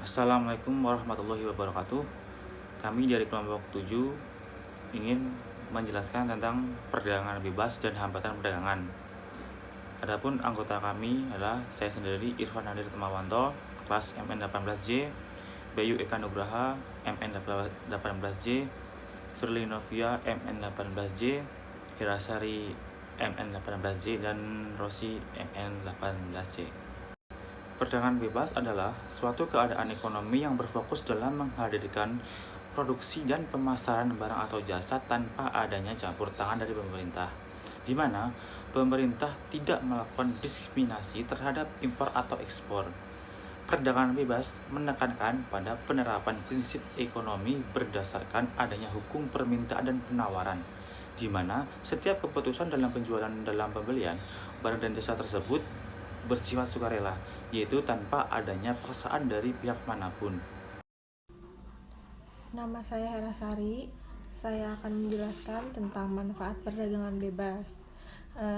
Assalamualaikum warahmatullahi wabarakatuh. Kami dari kelompok 7 ingin menjelaskan tentang perdagangan bebas dan hambatan perdagangan. Adapun anggota kami adalah saya sendiri, Irfan Hadir Temawanto, kelas MN18J, Bayu Eka Nugraha, MN18J, Firly Novia, MN18J, Hirasari, MN18J, dan Rosi, MN18J. Perdagangan bebas adalah suatu keadaan ekonomi yang berfokus dalam menghadirkan produksi dan pemasaran barang atau jasa tanpa adanya campur tangan dari pemerintah, di mana pemerintah tidak melakukan diskriminasi terhadap impor atau ekspor. Perdagangan bebas menekankan pada penerapan prinsip ekonomi berdasarkan adanya hukum permintaan dan penawaran, di mana setiap keputusan dalam penjualan dalam pembelian barang dan jasa tersebut bersifat sukarela, yaitu tanpa adanya paksaan dari pihak manapun. Nama saya Hirasari. Saya akan menjelaskan tentang manfaat perdagangan bebas.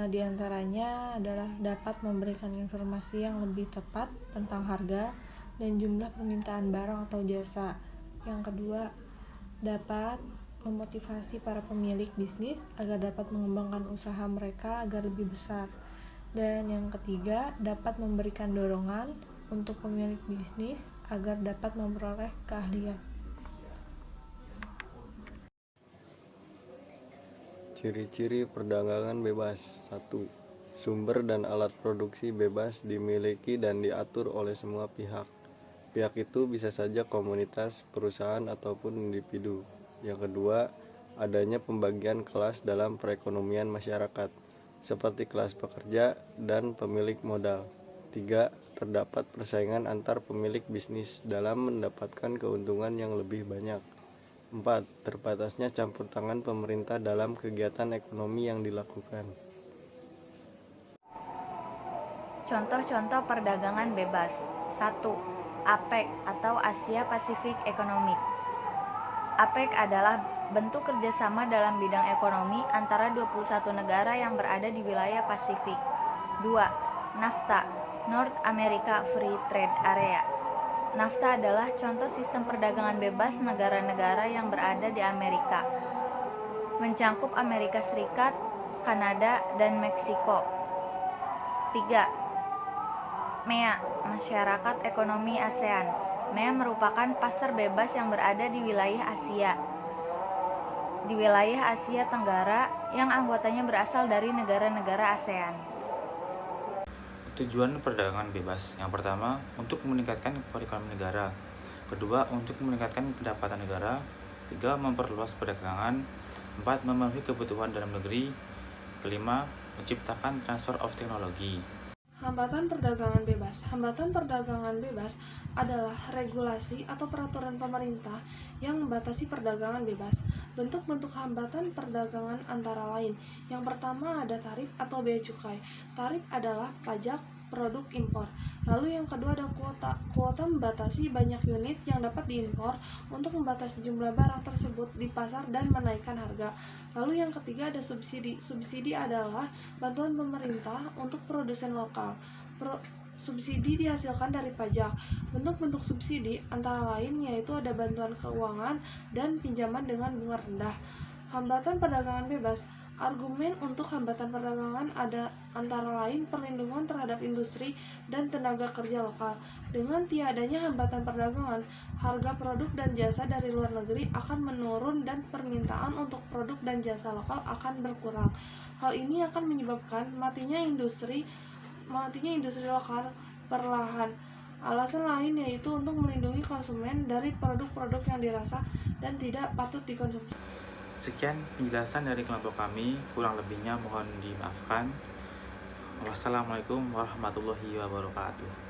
Di antaranya adalah dapat memberikan informasi yang lebih tepat tentang harga dan jumlah permintaan barang atau jasa. Yang kedua, dapat memotivasi para pemilik bisnis agar dapat mengembangkan usaha mereka agar lebih besar. Dan yang ketiga, dapat memberikan dorongan untuk pemilik bisnis agar dapat memperoleh keahlian. Ciri-ciri perdagangan bebas. 1. Sumber dan alat produksi bebas dimiliki dan diatur oleh semua pihak. Pihak itu bisa saja komunitas, perusahaan, ataupun individu. Yang kedua, adanya pembagian kelas dalam perekonomian masyarakat, seperti kelas pekerja dan pemilik modal. 3. Terdapat persaingan antar pemilik bisnis dalam mendapatkan keuntungan yang lebih banyak. 4. Terbatasnya campur tangan pemerintah dalam kegiatan ekonomi yang dilakukan. Contoh-contoh perdagangan bebas. 1. APEC atau Asia Pacific Economic. APEC adalah bentuk kerjasama dalam bidang ekonomi antara 21 negara yang berada di wilayah Pasifik. 2. NAFTA, North America Free Trade Area. NAFTA adalah contoh sistem perdagangan bebas negara-negara yang berada di Amerika, mencakup Amerika Serikat, Kanada, dan Meksiko. 3. MEA, Masyarakat Ekonomi ASEAN. MEA merupakan pasar bebas yang berada di wilayah Asia Tenggara yang anggotanya berasal dari negara-negara ASEAN. Tujuan perdagangan bebas: yang pertama, untuk meningkatkan perekonomian negara; kedua, untuk meningkatkan pendapatan negara; 3. Memperluas perdagangan; 4. Memenuhi kebutuhan dalam negeri; 5. Menciptakan transfer of teknologi. Hambatan perdagangan bebas. Hambatan perdagangan bebas adalah regulasi atau peraturan pemerintah yang membatasi perdagangan bebas. Bentuk-bentuk hambatan perdagangan antara lain. Yang pertama ada tarif atau bea cukai. Tarif adalah pajak produk impor. Lalu yang kedua ada kuota. Kuota membatasi banyak unit yang dapat diimpor untuk membatasi jumlah barang tersebut di pasar dan menaikkan harga. Lalu yang ketiga ada subsidi. Subsidi adalah bantuan pemerintah untuk produsen lokal. Subsidi dihasilkan dari pajak. Bentuk-bentuk subsidi antara lain yaitu ada bantuan keuangan dan pinjaman dengan bunga rendah. Hambatan perdagangan bebas. Argumen untuk hambatan perdagangan ada antara lain perlindungan terhadap industri dan tenaga kerja lokal. Dengan tiadanya hambatan perdagangan, harga produk dan jasa dari luar negeri akan menurun dan permintaan untuk produk dan jasa lokal akan berkurang. Hal ini akan menyebabkan matinya industri lokal perlahan. Alasan lain yaitu untuk melindungi konsumen dari produk-produk yang dirasa dan tidak patut dikonsumsi. Sekian penjelasan dari kelompok kami, kurang lebihnya mohon dimaafkan. Wassalamualaikum warahmatullahi wabarakatuh.